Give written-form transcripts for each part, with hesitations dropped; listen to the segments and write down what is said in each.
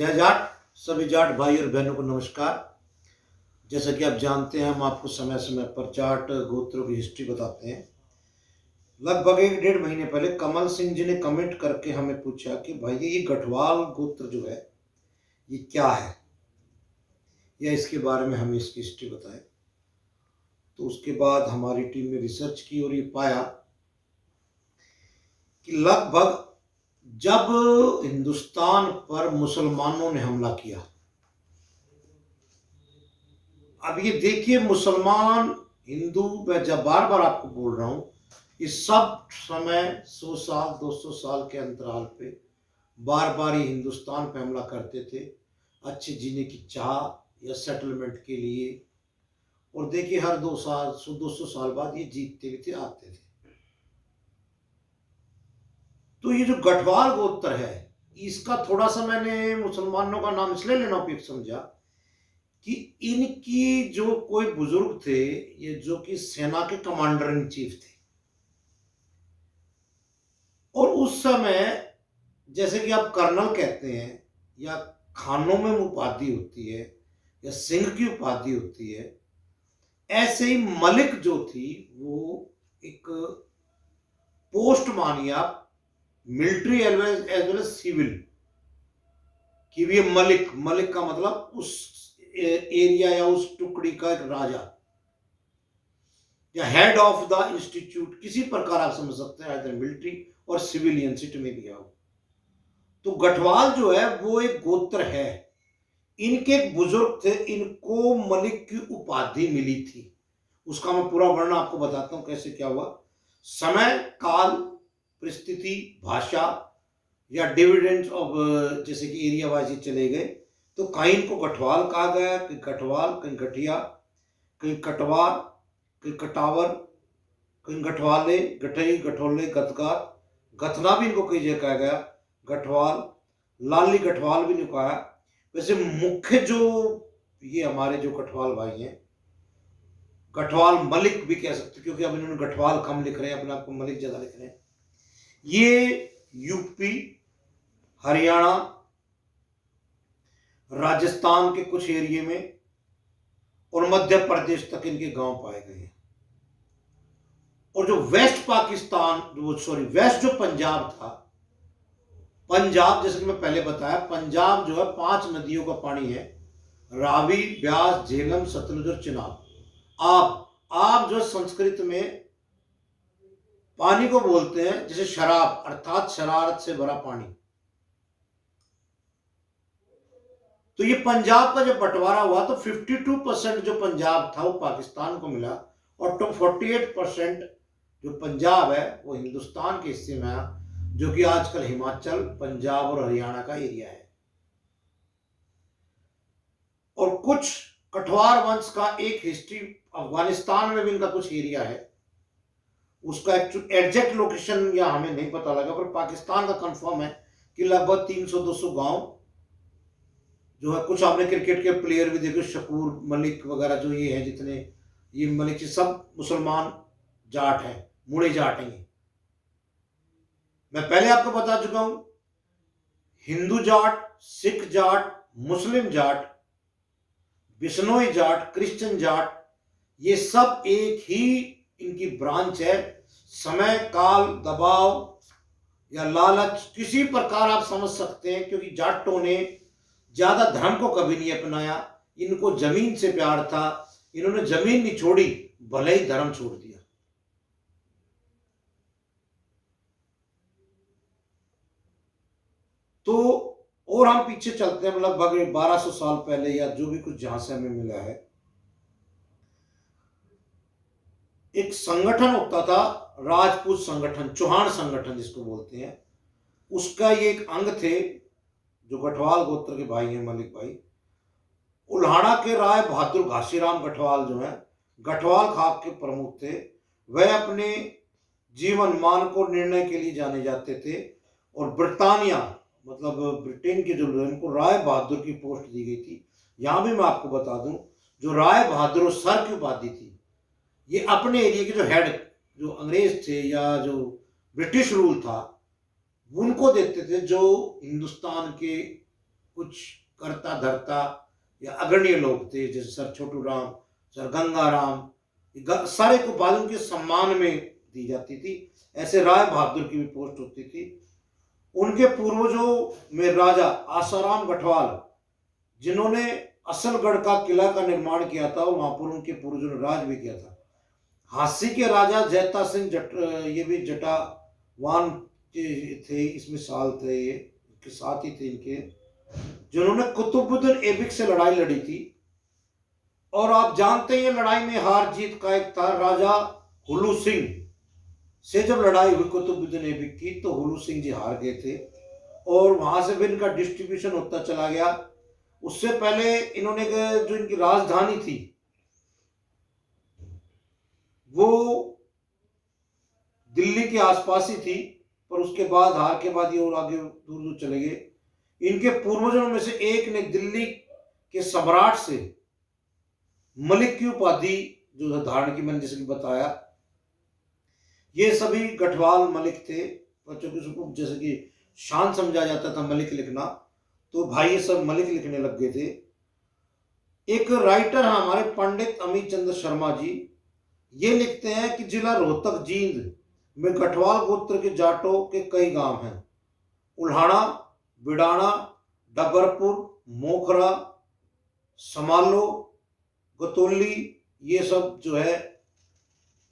जय जाट। सभी जाट भाई और बहनों को नमस्कार। जैसा कि आप जानते हैं, हम आपको समय समय पर जाट गोत्रों की हिस्ट्री बताते हैं। लगभग 1 डेढ़ महीने पहले कमल सिंह जी ने कमेंट करके हमें पूछा कि भाई ये गढ़वाल गोत्र जो है ये क्या है, या इसके बारे में हमें इसकी हिस्ट्री बताएं। तो उसके बाद हमारी टीम ने रिसर्च की और ये पाया कि लगभग जब हिंदुस्तान पर मुसलमानों ने हमला किया, अब ये देखिए, मुसलमान हिंदू, मैं जब बार बार आपको बोल रहा हूं, इस सब समय 100 साल 200 साल के अंतराल पे बार बार ये हिंदुस्तान पे हमला करते थे, अच्छे जीने की चाह या सेटलमेंट के लिए। और देखिए, हर 200 साल 200 साल बाद ये जीतते भी थे, आते थे। तो ये जो गढ़वाल गोत्र है, इसका थोड़ा सा मैंने मुसलमानों का नाम इसलिए लेना उपयुक्त समझा कि इनकी जो कोई बुजुर्ग थे, ये जो कि सेना के कमांडर इन चीफ थे, और उस समय जैसे कि आप कर्नल कहते हैं या खानों में उपाधि होती है या सिंह की उपाधि होती है, ऐसे ही मलिक जो थी वो एक पोस्ट मानिए आप, military as well as civil कि भी मलिक, मलिक का मतलब उस एरिया या उस टुकड़ी का एक राजा या हेड ऑफ द इंस्टीट्यूट, किसी प्रकार आप समझ सकते हैं, इधर मिलिट्री और सिविलियन सिटी में भी आओ। तो गढ़वाल जो है वो एक गोत्र है, इनके एक बुजुर्ग थे, इनको मलिक की उपाधि मिली थी। उसका मैं पूरा वर्णन आपको बताता हूं कैसे क्या हुआ। समय, काल, परिस्थिति, भाषा या डिविडेंड्स ऑफ, जैसे कि एरिया वाइज चले गए, तो कहीं इनको गढ़वाल कहा गया, कहीं गढ़वाल, कहीं गठिया, कहीं कटवार, कहीं कटावर, कहीं गठवाले, गठई, गठोले, गतगार, गथना भी इनको कई जगह कहा गया, गठवाल, लाली गठवाल भी नहीं कहा। वैसे मुख्य जो ये हमारे जो गठवाल भाई हैं, गठवाल मलिक भी कह सकते, क्योंकि अब इन्होंने गठवाल कम लिख रहे हैं, अपने आप को मलिक ज्यादा लिख रहे हैं। ये यूपी, हरियाणा, राजस्थान के कुछ एरिया में और मध्य प्रदेश तक इनके गांव पाए गए हैं। और जो वेस्ट पाकिस्तान, वेस्ट जो पंजाब था, पंजाब जैसे कि मैं पहले बताया, पंजाब जो है 5 नदियों का पानी है, रावी, ब्यास, झेलम, सतलुज और चिनाब। आप जो संस्कृत में पानी को बोलते हैं जैसे शराब, अर्थात शरारत से भरा पानी। तो ये पंजाब का जब बंटवारा हुआ तो 52% जो पंजाब था वो पाकिस्तान को मिला, और 48% जो पंजाब है वो हिंदुस्तान के हिस्से में आया, जो कि आजकल हिमाचल, पंजाब और हरियाणा का एरिया है। और कुछ कठवार वंश का एक हिस्ट्री, अफगानिस्तान में भी इनका कुछ एरिया है, उसका एग्जैक्ट लोकेशन या हमें नहीं पता लगा, पर पाकिस्तान का कंफर्म है कि लगभग 300-200 गांव जो है। कुछ आपने क्रिकेट के प्लेयर भी देखे, शकूर मलिक वगैरह, जो ये है जितने ये मलिक, सब मुसलमान जाट है, मुड़े जाट हैं। मैं पहले आपको बता चुका हूं, हिंदू जाट, सिख जाट, मुस्लिम जाट, बिश्नोई जाट, क्रिश्चियन जाट, ये सब एक ही इनकी ब्रांच है। समय, काल, दबाव या लालच, किसी प्रकार आप समझ सकते हैं, क्योंकि जाटों ने ज्यादा धर्म को कभी नहीं अपनाया, इनको जमीन से प्यार था, इन्होंने जमीन नहीं छोड़ी, भले ही धर्म छोड़ दिया। तो और हम पीछे चलते हैं, लगभग 1200 साल पहले, या जो भी कुछ जहां से हमें मिला है, एक संगठन होता था, राजपूत संगठन, चौहान संगठन जिसको बोलते हैं, उसका ये एक अंग थे जो गढ़वाल गोत्र के भाई हैं, मलिक भाई। उल्हाड़ा के राय बहादुर घासीराम गढ़वाल जो है, गढ़वाल खाप के प्रमुख थे। वह अपने जीवन मान को निर्णय के लिए जाने जाते थे, और ब्रिटानिया मतलब ब्रिटेन के जो लोग, उनको राय बहादुर की पोस्ट दी गई थी। यहां भी मैं आपको बता दूं, जो राय बहादुर और सर की उपाधि थी, ये अपने एरिया के जो हेड, जो अंग्रेज थे या जो ब्रिटिश रूल था, उनको देते थे, जो हिंदुस्तान के कुछ करता धरता या अग्रणीय लोग थे, जैसे सर छोटू राम, सर गंगा राम, सारे को उपाधि उनके सम्मान में दी जाती थी। ऐसे राय बहादुर की भी पोस्ट होती थी। उनके पूर्वजों में राजा आसाराम गढ़वाल, जिन्होंने असलगढ़ का किला का निर्माण किया था, और वहां पर उनके पूर्वजों ने राज भी किया था। हांसी के राजा जैता सिंह ये भी जटावान के थे, इसमें साल थे, ये के साथ ही थे इनके, जिन्होंने कुतुबुद्दीन ऐबक से लड़ाई लड़ी थी। और आप जानते हैं ये लड़ाई में हार जीत का एक था। राजा हुलू सिंह से जब लड़ाई हुई कुतुबुद्दीन ऐबक की, तो हुलू सिंह जी हार गए थे, और वहां से भी इनका डिस्ट्रीब्यूशन होता चला गया। उससे पहले इन्होंने जो इनकी राजधानी थी वो दिल्ली के आसपास ही थी, पर उसके बाद हार के बाद ये और आगे दूर दूर चले गए। इनके पूर्वजों में से एक ने दिल्ली के सम्राट से मलिक की उपाधि जो धारण की, मैंने जैसे कि बताया। ये सभी गढ़वाल मलिक थे, बच्चों की जैसे कि शान समझा जाता था मलिक लिखना, तो भाई ये सब मलिक लिखने लग गए थे। एक राइटर है हमारे पंडित अमित चंद्र शर्मा जी, ये लिखते हैं कि जिला रोहतक जींद में गढ़वाल गोत्र के जाटों के कई गांव हैं। उल्हाड़ा, बिडाना, डबरपुर, मोखरा, समालो, गतौली, ये सब जो है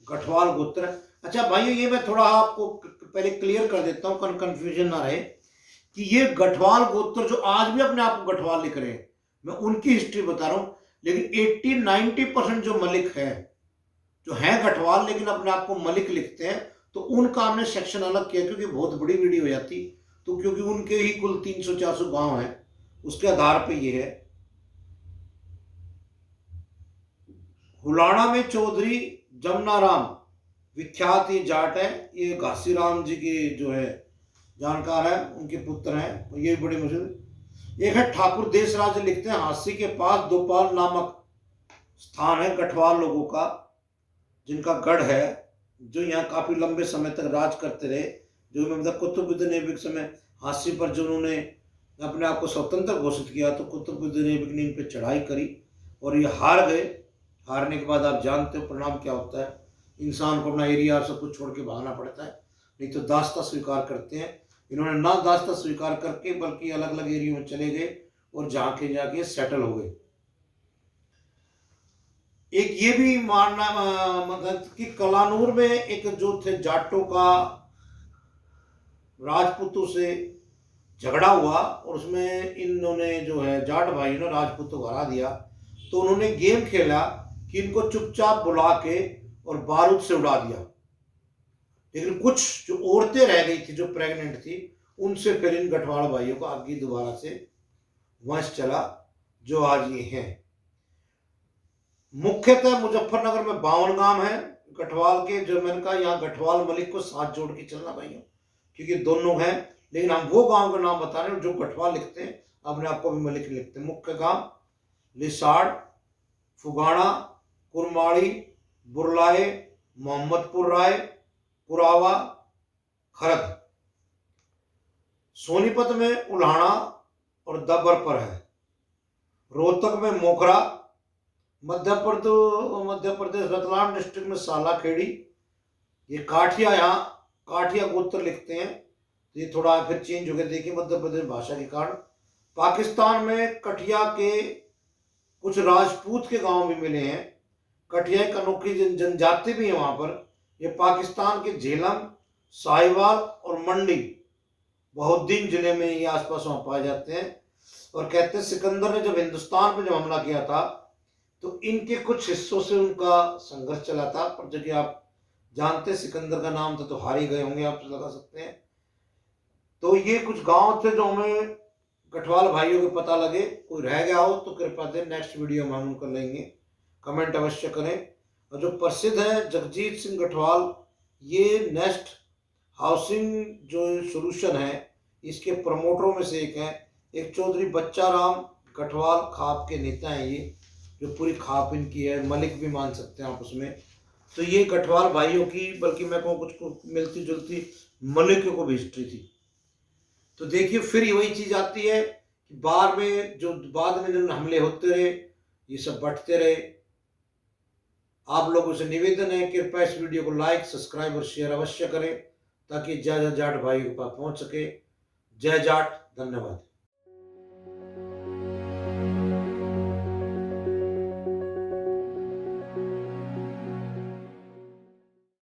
गढ़वाल गोत्र है। अच्छा भाइयों, ये मैं थोड़ा आपको पहले क्लियर कर देता हूँ, कंफ्यूजन ना रहे, कि ये गढ़वाल गोत्र जो आज भी अपने आप को गढ़वाल लिख रहे हैं, मैं उनकी हिस्ट्री बता रहा हूँ। लेकिन 80-90% जो मलिक है, जो है गढ़वाल लेकिन अपने आप को मलिक लिखते हैं, तो उनका हमने सेक्शन अलग किया, क्योंकि बहुत बड़ी वीडियो हो जाती। तो क्योंकि उनके ही कुल 300-400 गांव हैं, उसके आधार पे ये है। हुलाना में चौधरी जमनाराम विख्यात ये जाट है, ये घासीराम जी के जो है जानकार है, उनके पुत्र हैं, ये बड़े मशहूर। एक है ठाकुर देशराज, लिखते हैं हांसी के पास दोपाल नामक स्थान है गढ़वाल लोगों का, जिनका गढ़ है, जो यहाँ काफी लंबे समय तक राज करते रहे। जो मतलब कुतुबुद्दीन ऐबक समय हांसी पर जो उन्होंने अपने आप को स्वतंत्र घोषित किया, तो कुतुबुद्दीन ऐबक ने इन पर चढ़ाई करी और ये हार गए। हारने के बाद आप जानते हो परिणाम क्या होता है, इंसान को अपना एरिया सब कुछ छोड़ के भागना पड़ता है, नहीं तो दास्ता स्वीकार करते हैं। इन्होंने ना दास्ता स्वीकार करके बल्कि अलग अलग एरिया में चले गए और जाके सेटल हो गए। एक ये भी मानना मतलब कि कलानूर में एक जो थे जाटों का राजपूतों से झगड़ा हुआ, और उसमें इन्होंने जो है जाट भाई ने राजपूतों को हरा दिया। तो उन्होंने गेम खेला कि इनको चुपचाप बुला के और बारूद से उड़ा दिया। लेकिन कुछ जो औरतें रह गई थी जो प्रेग्नेंट थी, उनसे फिर इन गढ़वाल भाइयों का आगे दोबारा से वंश चला जो आज ये हैं। मुख्यतः मुजफ्फरनगर में 52 गांव है गढ़वाल के, जो मैंने कहा यहाँ गढ़वाल मलिक को साथ जोड़ के चलना भाइयों, क्योंकि दोनों हैं। लेकिन हम वो गांव का नाम बता रहे हैं जो गढ़वाल लिखते हैं, अपने आप को भी मलिक लिखते हैं। मुख्य गांव लिसाड़, फुगाना, कुरमाड़ी, बुरलाए, मोहम्मदपुर राय, पुरावा, खरद। सोनीपत में उल्हाड़ा और दबरपर है। रोहतक में मोखरा, मध्य प्रदेश रतलाम डिस्ट्रिक्ट में सालाखेड़ी। ये काठिया, यहाँ काठिया गोत्र लिखते हैं, तो ये थोड़ा फिर चेंज हो गया, देखिए मध्य प्रदेश भाषा के कारण। पाकिस्तान में कठिया के कुछ राजपूत के गांव भी मिले हैं। कठिया एक अनोखी जनजाति भी है वहां पर। ये पाकिस्तान के झेलम, साहिवाल और मंडी बहउद्दीन जिले में ये आसपास वहां पाए जाते हैं। और कहते हैं सिकंदर ने जब हिंदुस्तान पर जब हमला किया था, तो इनके कुछ हिस्सों से उनका संघर्ष चला था, पर जबकि आप जानते सिकंदर का नाम था तो हार ही गए होंगे, आप लगा सकते हैं। तो ये कुछ गांव थे जो हमें गढ़वाल भाइयों के पता लगे। कोई रह गया हो तो कृपया दें, नेक्स्ट वीडियो में हम उनको लेंगे, कमेंट अवश्य करें। और जो प्रसिद्ध है जगजीत सिंह गढ़वाल, ये नेस्ट हाउसिंग जो सोल्यूशन है इसके प्रमोटरों में से एक है। एक चौधरी बच्चा राम गढ़वाल खाप के नेता हैं, ये जो पूरी खाप इनकी है, मलिक भी मान सकते हैं आप उसमें। तो ये गढ़वाल भाइयों की, बल्कि मैं कहूँ कुछ मिलती जुलती मलिकों को भी हिस्ट्री थी। तो देखिए फिर वही चीज़ आती है कि बाद में जो हमले होते रहे, ये सब बढ़ते रहे। आप लोगों से निवेदन है, कृपया इस वीडियो को लाइक, सब्सक्राइब और शेयर अवश्य करें, ताकि जय जय जाट भाई के पास पहुंच सके। जय जाट, धन्यवाद।